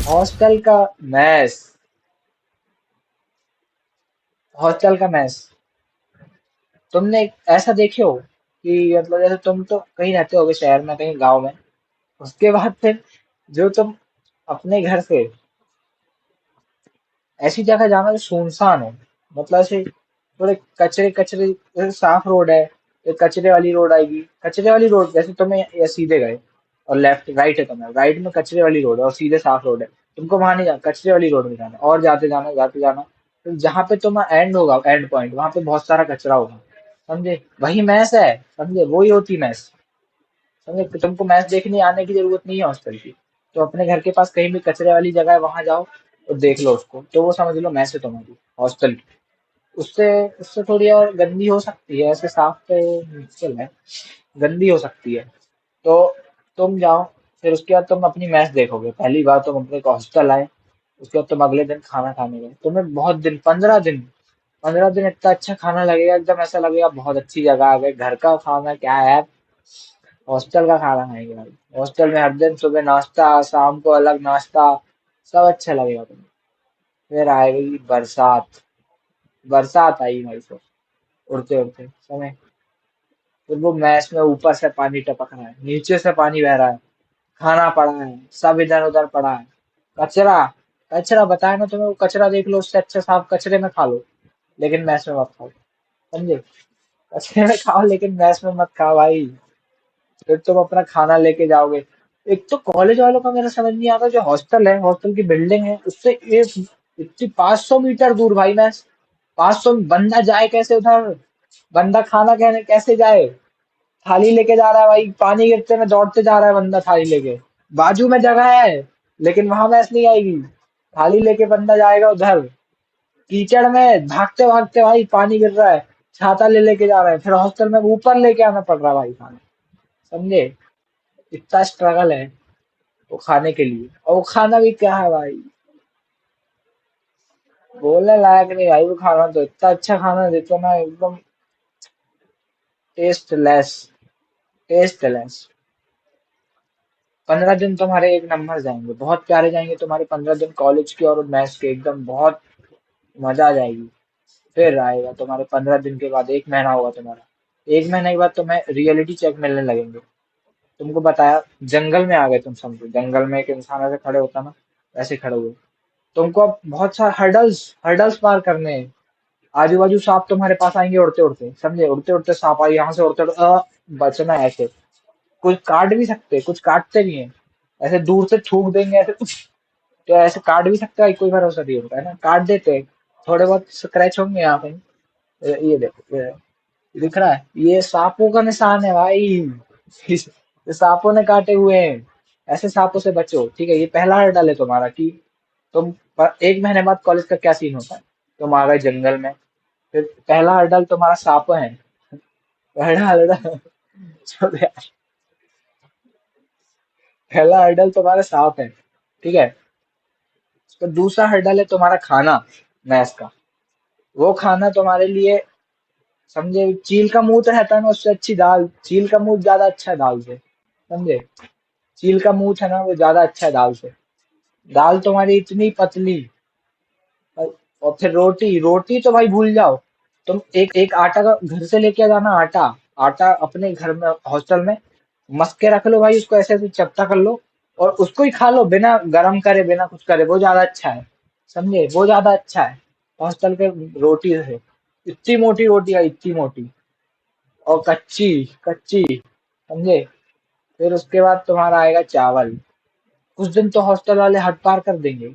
Hostel का mess hostel का mess तुमने ऐसा देखे हो कि मतलब जैसे तुम तो कहीं रहते होगे शहर में कहीं गांव में। उसके बाद फिर जो तुम अपने घर से ऐसी जगह जाना जो सुनसान हो, मतलब ऐसे थोड़े कचरे कचरे, जैसे साफ रोड है तो कचरे वाली रोड आएगी। कचरे वाली रोड जैसे तुम्हें या सीधे गए और लेफ्ट राइट है, तुम्हें राइट में कचरे वाली रोड है और सीधे साफ रोड है। तुमको वहां नहीं जाना, कचरे वाली रोड में जाना और जाते जाना तो जहाँ पे तुम्हारा एंड होगा, एंड पॉइंट, वहां पे बहुत सारा कचरा होगा। समझे? वही मैस है। समझे? वही होती मैस। समझे? तो तुमको मैच देखने आने की जरूरत नहीं है हॉस्टल की। तो अपने घर के पास कहीं भी कचरे वाली जगह है, वहां जाओ और देख लो उसको, तो वो समझ लो मैच है तुम्हारी हॉस्टल की। उससे उससे थोड़ी और गंदी हो सकती है, ऐसे साफ तो मुश्किल है, गंदी हो सकती है। तो तुम जाओ, फिर उसके बाद तुम अपनी मैच देखोगे। पहली बार तुम अपने हॉस्टल आए, उसके बाद तुम अगले दिन खाना खाने गए, तुम्हें बहुत दिन, 15 दिन, 15 दिन इतना अच्छा खाना लगेगा, एकदम ऐसा लगेगा बहुत अच्छी जगह आ गए, घर का खाना क्या है। हॉस्टल का खाना खाएंगे भाई। हॉस्टल में हर दिन सुबह नाश्ता, शाम को अलग नाश्ता, सब अच्छा लगेगा तुम्हें। फिर आएगी बरसात। बरसात आई भाई, तो उड़ते उड़ते समय, फिर वो मैस में ऊपर से पानी टपक रहा है, नीचे से पानी बह रहा है, खाना पड़ा है, सब इधर उधर पड़ा है, कचरा। कचरा बताया ना तुम्हें, वो कचरा देख लो, उससे अच्छा साफ कचरे में खा लो, लेकिन मैस में मत खाओ। समझे? कचरे में खाओ लेकिन मैस में मत खाओ भाई। फिर तुम अपना खाना लेके जाओगे। एक तो कॉलेज वालों का मेरा समझ नहीं आता, जो हॉस्टल है, हॉस्टल की बिल्डिंग है, उससे एक इतनी 500 मीटर दूर भाई मैं, 500, बंदा जाए कैसे उधर? बंदा खाना कहने कैसे जाए? थाली लेके जा रहा है भाई, पानी गिरते में दौड़ते जा रहा है बंदा थाली लेके। बाजू में जगह है लेकिन वहां मैस नहीं आएगी। थाली लेके बंदा जाएगा उधर, कीचड़ में भागते भागते भाई, पानी गिर रहा है, छाता ले लेके जा रहा है, फिर हॉस्टल में ऊपर लेके आना पड़ रहा है भाई खाना। समझे? इतना स्ट्रगल है वो खाने के लिए, और वो खाना भी क्या है भाई, बोलने लायक नहीं भाई। वो खाना तो इतना अच्छा खाना देते ना, एकदम टेस्टलेस, टेस्टलेस। 15 दिन तुम्हारे एक नंबर जाएंगे, बहुत प्यारे जाएंगे तुम्हारे 15 दिन कॉलेज के और मैथ्स के, एकदम बहुत मजा आ जाएगी। फिर आएगा तुम्हारे 15 दिन के बाद, एक महीना होगा तुम्हारा। एक महीने के बाद तुम्हें रियलिटी चेक मिलने लगेंगे। तुमको बताया, जंगल में आ गए तुम, समझो जंगल में एक इंसान ऐसे खड़े होता ना, वैसे खड़े हुए। तुमको अब बहुत सारे हर्डल्स हर्डल्स पार करने हैं। आजू बाजू सांप तुम्हारे पास आएंगे उड़ते उड़ते, समझे? उड़ते उड़ते सांप आए यहाँ से, उड़ते उड़ते बचना है ऐसे। कुछ काट भी सकते, कुछ काटते भी हैं, ऐसे दूर से थूक देंगे ऐसे कुछ। तो ऐसे काट भी सकता है, कोई भरोसा नहीं होता है ना, काट देते हैं। थोड़े बहुत स्क्रैच होंगे यहाँ पे। ये देखो, ये दिख रहा है, ये सांपों का निशान है भाई। ये सांपों ने काटे हुए हैं। ऐसे सांपों से बचो, ठीक है? ये पहला हर्डल है तुम्हारा कि तुम एक महीने बाद कॉलेज का क्या सीन होता है। तुम आ गए जंगल में, फिर पहला हर्डल तुम्हारा सांप है। पहला हर्डल छोड़ यार। पहला हर्डल तुम्हारा सांप है, ठीक है? तो दूसरा हर्डल है तुम्हारा खाना, मैस का। वो खाना तुम्हारे लिए, समझे, चील का मुंह तो रहता है ना, उससे अच्छी दाल, चील का मुंह ज्यादा अच्छा है दाल से। समझे? चील का मुंह है ना, वो ज्यादा अच्छा है दाल से। दाल तुम्हारी इतनी पतली, और फिर रोटी, रोटी तो भाई भूल जाओ। तुम एक आटा का घर से लेके आ जाना, आटा। आटा अपने घर में हॉस्टल में मस के रख लो भाई, उसको ऐसे ऐसे चपटा कर लो और उसको ही खा लो, बिना गरम करे, बिना कुछ करे, वो ज्यादा अच्छा है। समझे? वो ज्यादा अच्छा है हॉस्टल के रोटी से। इतनी मोटी रोटी है, इतनी मोटी, और कच्ची, कच्ची। समझे? फिर उसके बाद तुम्हारा आएगा चावल। कुछ दिन तो हॉस्टल वाले हद पार कर देंगे,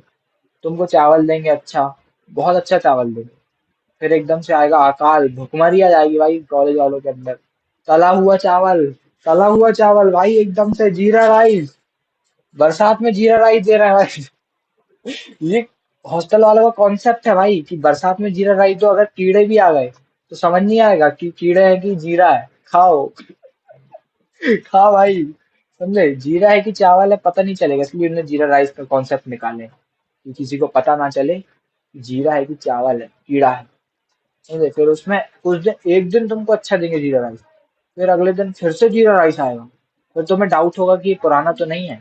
तुमको चावल देंगे अच्छा, बहुत अच्छा चावल देंगे। फिर एकदम से आएगा अकाल, भुखमरी आ जाएगी भाई कॉलेज वालों के अंदर। तला हुआ चावल, तला हुआ चावल भाई, एकदम से जीरा राइस। बरसात में जीरा राइस दे रहा है भाई। ये हॉस्टल वालों का कॉन्सेप्ट है भाई कि बरसात में जीरा राइस दो, अगर कीड़े भी आ गए तो समझ नहीं आएगा कि कीड़े हैं कि जीरा है, खाओ। खा भाई। समझे? जीरा है कि चावल है पता नहीं चलेगा, इसलिए उन्होंने जीरा राइस का कॉन्सेप्ट निकाले कि किसी को पता ना चले कि जीरा है कि चावल है, कीड़ा है। समझे? फिर उसमें उस दिन एक दिन तुमको अच्छा देंगे जीरा राइस, फिर अगले दिन फिर से जीरा राइस आएगा। फिर तुम्हें डाउट होगा कि ये पुराना तो नहीं है।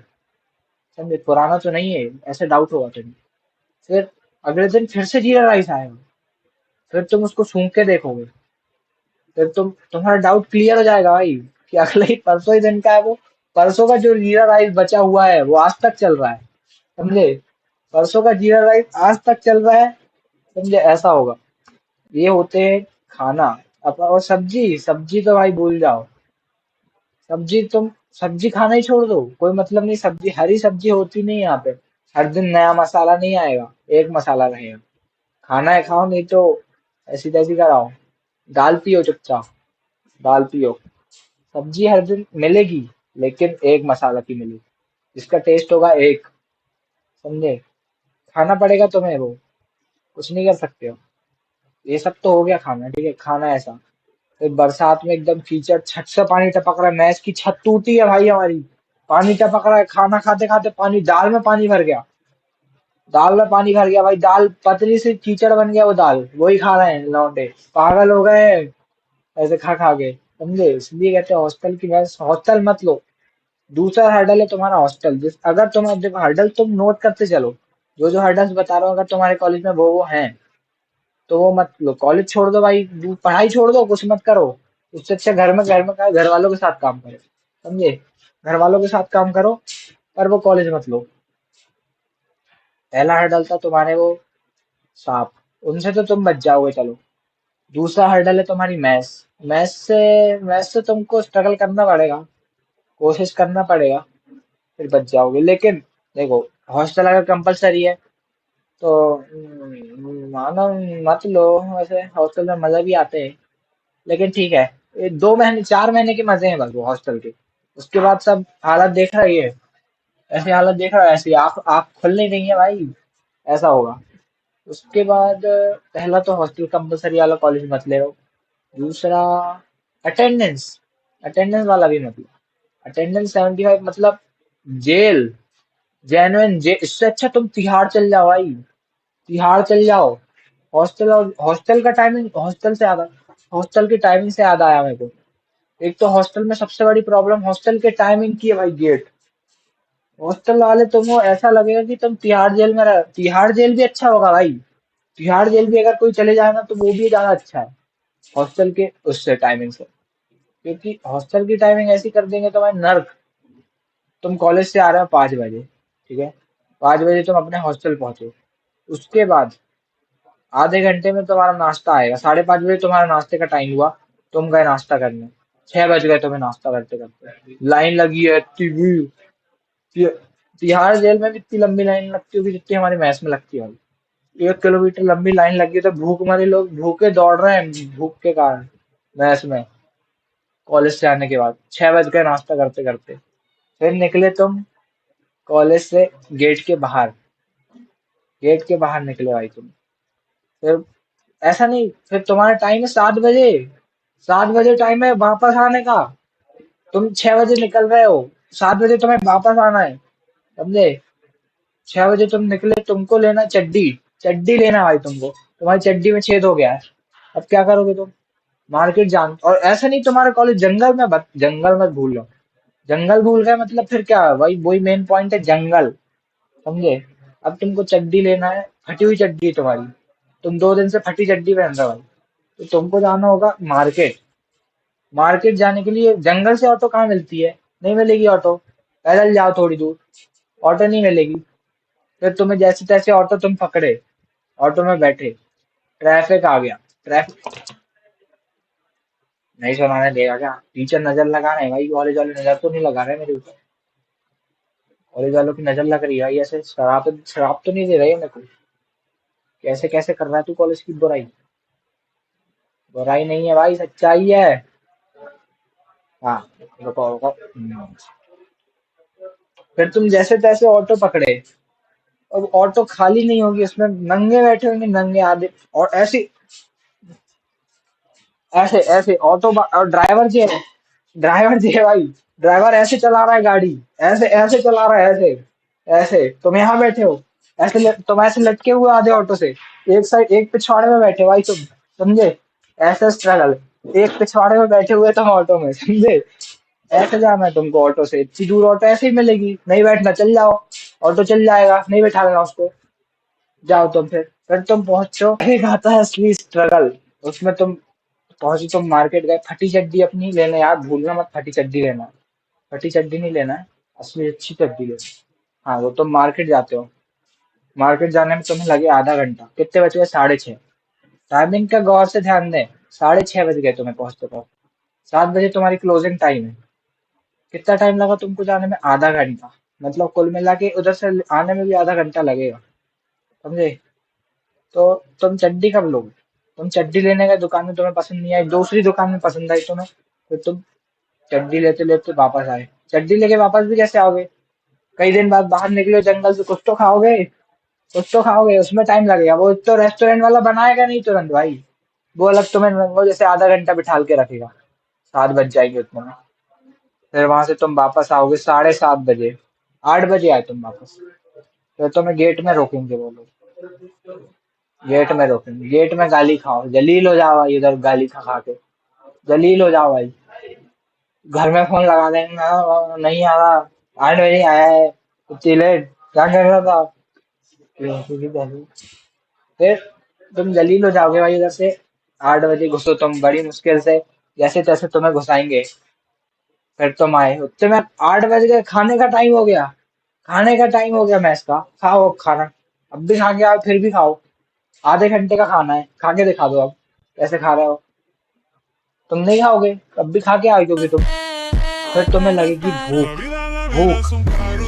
समझे, पुराना तो नहीं है, ऐसे डाउट होगा तुम्हें। फिर अगले दिन फिर से जीरा राइस आएगा, फिर तुम उसको सूंघ के देखोगे, फिर तुम्हारा डाउट क्लियर हो जाएगा भाई कि अगले ही परसों ही दिन का है वो। परसों का जो जीरा राइस बचा हुआ है वो आज तक चल रहा है, समझे। परसों का जीरा राइस आज तक चल रहा है, समझे, ऐसा होगा। ये होते हैं खाना। अब और सब्जी, सब्जी तो भाई भूल जाओ। सब्जी तुम सब्जी खाना ही छोड़ दो, कोई मतलब नहीं। सब्जी, हरी सब्जी होती नहीं यहाँ पे। हर दिन नया मसाला नहीं आएगा, एक मसाला रहेगा। खाना है खाओ, नहीं तो ऐसी तैसी कराओ। दाल पियो चुपचाप, दाल पियो। सब्जी हर दिन मिलेगी, लेकिन एक मसाला की मिलेगी, जिसका टेस्ट होगा एक, समझे। खाना पड़ेगा तुम्हें वो, कुछ नहीं कर सकते हो। ये सब तो हो गया खाना, ठीक है, खाना ऐसा। फिर बरसात में एकदम कीचड़, छत से पानी टपक रहा है, मैस की छत टूटी है भाई हमारी, पानी टपक रहा है, खाना खाते खाते पानी, दाल में पानी भर गया, दाल में पानी भर गया भाई, दाल पतली से कीचड़ बन गया, वो दाल वही खा रहे हैं लौंडे, पागल हो गए हैं ऐसे खा खा के, समझे। इसलिए कहते हैं हॉस्टल की मैस, हॉस्टल मत लो। दूसरा हर्डल है तुम्हारा हॉस्टल। जिस अगर तुम, देखो हर्डल तुम नोट करते चलो, जो जो हर्डल्स बता रहा हूँ, अगर तुम्हारे कॉलेज में वो हैं, तो वो मत लो, कॉलेज छोड़ दो भाई, पढ़ाई छोड़ दो, कुछ मत करो। उससे अच्छा घर वालों के साथ काम करो, समझे। घर वालों के साथ काम करो, पर वो कॉलेज मत लो। पहला हर्डल था तुम्हारे वो सांप, उनसे तो तुम बच जाओगे, चलो। दूसरा हर्डल है तुम्हारी मैथ्स। मैथ्स से तुमको स्ट्रगल करना पड़ेगा, कोशिश करना पड़ेगा, फिर बच जाओगे। लेकिन देखो, हॉस्टल अगर कंपलसरी है तो मानो मत लो। वैसे हॉस्टल में मजा भी आते हैं, लेकिन ठीक है, ये 2 महीने 4 महीने के मजे हैं बस वो हॉस्टल के। उसके बाद सब हालत देख रही है, ऐसी हालत देख रहा है, ऐसी आप खुलनी नहीं है भाई, ऐसा होगा। उसके बाद पहला तो हॉस्टल कंपलसरी वाला कॉलेज मत ले लो। दूसरा, अटेंडेंस, अटेंडेंस वाला भी मतलब, अटेंडेंस 75 मतलब जेल, जेन्युइन जेल। इससे अच्छा तुम तिहाड़ चल जाओ भाई, तिहाड़ चल जाओ। हॉस्टल, और हॉस्टल का टाइमिंग, हॉस्टल की टाइमिंग से याद आया मेरे को। एक तो हॉस्टल में सबसे बड़ी प्रॉब्लम हॉस्टल के टाइमिंग की है भाई, गेट। हॉस्टल वाले तुमको ऐसा लगेगा कि तुम तिहाड़ जेल में रह, तिहाड़ जेल भी अच्छा होगा भाई। तिहाड़ जेल भी अगर कोई चले जाए ना, तो वो भी ज्यादा अच्छा है हॉस्टल के उससे टाइमिंग से। क्योंकि हॉस्टल की टाइमिंग ऐसी कर देंगे तो भाई नर्क। तुम कॉलेज से आ रहे हो 5 बजे, ठीक है, 5 बजे तुम अपने हॉस्टल पहुंचे। उसके बाद आधे घंटे में तुम्हारा नाश्ता आएगा, 5:30 बजे तुम्हारा नाश्ते का टाइम हुआ, तुम गए नाश्ता करने, 6 बज गए तुम्हें नाश्ता करते करते, लाइन लगी है इतनी भीड़। ति- तिहाड़ जेल में भी इतनी लंबी लाइन लगती होगी जितनी हमारी मैस में लगती है भाई। 1 किलोमीटर लंबी लाइन लगी है, तो भूख मारे लोग भूखे दौड़ रहे हैं, भूख के कारण, मैस में। कॉलेज से आने के बाद 6 बज गए नाश्ता करते करते। फिर निकले तुम कॉलेज से, गेट के बाहर, गेट के बाहर निकले भाई तुम। फिर ऐसा नहीं, फिर तुम्हारा टाइम है 7 बजे, 7 बजे टाइम है वापस आने का। तुम 6 बजे निकल रहे हो, 7 बजे तुम्हें वापस आना है, समझे। 6 बजे तुम निकले, तुमको लेना चड्डी, चड्डी लेना भाई तुमको, तुम्हारी चड्डी में छेद हो गया है। अब क्या करोगे तुम, मार्केट जान, और ऐसा नहीं तुम्हारा कॉलेज जंगल में, जंगल मत भूल लो। जंगल भूल गए मतलब फिर क्या है? वही वही मेन पॉइंट है, जंगल, समझे। अब तुमको चड्डी लेना है, फटी हुई चड्डी है तुम्हारी, तुम 2 दिन से फटी चड्डी पहन रहे हो भाई। तो तुमको जाना होगा मार्केट। मार्केट जाने के लिए जंगल से ऑटो कहाँ मिलती है, नहीं मिलेगी ऑटो। पैदल जाओ थोड़ी दूर, ऑटो नहीं मिलेगी। फिर तुम्हें जैसे तैसे ऑटो तुम पकड़े, ऑटो में बैठे, ट्रैफिक आ गया, ट्रैफिक। नहीं सुनाने देगा क्या, टीचर नजर लगा रहे हैं भाई, कॉलेज वाले नजर तो नहीं लगा रहे मेरे ऊपर। कॉलेज वालों की नजर लग रही है भाई, ऐसे शराब शराब तो नहीं दे रहे मेरे को। कैसे कैसे कर रहा है तू कॉलेज की बुराई, बुराई नहीं है भाई, सच्चाई है। हाँ, रुको रुको। फिर तुम जैसे तैसे ऑटो पकड़े। अब ऑटो खाली नहीं होगी, उसमें नंगे बैठे होंगे, नंगे आधे, और ऐसे ऐसे ऐसे और ड्राइवर जी है, ड्राइवर जी है भाई। ड्राइवर ऐसे चला रहा है गाड़ी, ऐसे ऐसे चला रहा है, ऐसे ऐसे। तुम यहाँ बैठे हो, तुम ऐसे लटके हुए आधे ऑटो से, एक साइड एक पिछवाड़े में बैठे भाई तुम, समझे। ऐसे स्ट्रगल, एक पिछवाड़े में बैठे हुए तुम ऑटो में, समझे। ऐसे जाना है तुमको ऑटो से, इतनी दूर ऑटो ऐसे ही मिलेगी, नहीं बैठना चल जाओ। ऑटो चल जाएगा, नहीं बैठाना उसको। जाओ तुम, फिर तुम पहुंचो, एक आता है असली स्ट्रगल। उसमें तुम पहुंचे, तुम मार्केट गए, फटी चड्डी अपनी लेना यार, भूलना मत फटी चड्डी लेना। फटी चड्डी नहीं लेना है, असली अच्छी चड्डी लेना। हाँ, वो तुम मार्केट जाते हो, मार्केट जाने में तुम्हें लगे आधा घंटा, कितने बज गए? 6:30। टाइमिंग का गौर से ध्यान दें, 6:30 बज गए तुम्हें पहुंचते पहुंचते। 7 बजे तुम्हारी क्लोजिंग टाइम है। कितना टाइम लगा तुमको जाने में? आधा घंटा। मतलब कुल मिला के उधर से आने में भी आधा घंटा लगेगा, समझे? तो तुम चड्डी कब लोगे? तुम चड्डी लेने गए, दुकान में तुम्हें पसंद नहीं आई, दूसरी दुकान में पसंद आई तुम्हें, फिर तुम चड्डी लेते लेते वापस आए। चड्डी लेके वापस भी कैसे आओगे? कई दिन बाद बाहर निकले जंगल से, कुछ तो खाओगे, कुछ तो खाओगे, उसमें टाइम लगेगा। वो तो रेस्टोरेंट वाला बनाएगा नहीं तुरंत भाई, वो अलग तुम्हें वो जैसे आधा घंटा बिठाल के रखेगा। 7 बज जाएंगे उतने में, फिर वहां से तुम वापस आओगे 7:30 बजे। 8 बजे आए तुम वापस, फिर तुम्हें गेट में रोकेंगे वो लोग, गेट में रोकेंगे, गेट में गाली खाओ, जलील हो जाओ भाई, इधर गाली खा खा के जलील हो जाओ भाई। घर में फोन लगा देंगे, नहीं आ रहा, 8 बजे आया है, इतनी लेट क्या कर रहा था?" फिर तुम जलील हो जाओगे भाई इधर से। 8 बजे घुसो तुम, बड़ी मुश्किल से जैसे तैसे तुम्हें घुसाएंगे। फिर तुम आए उतने में 8 बज गए, खाने का टाइम हो गया, खाने का टाइम हो गया मैस का। खाओ अब खाना, अब भी खा के आओ, फिर भी खाओ। आधे घंटे का खाना है, खा के दिखा दो अब कैसे खा रहे हो। तुम नहीं खाओगे, अब भी खा के आओ क्योंकि तुम, फिर तुम्हें लगेगी भूख, भूख,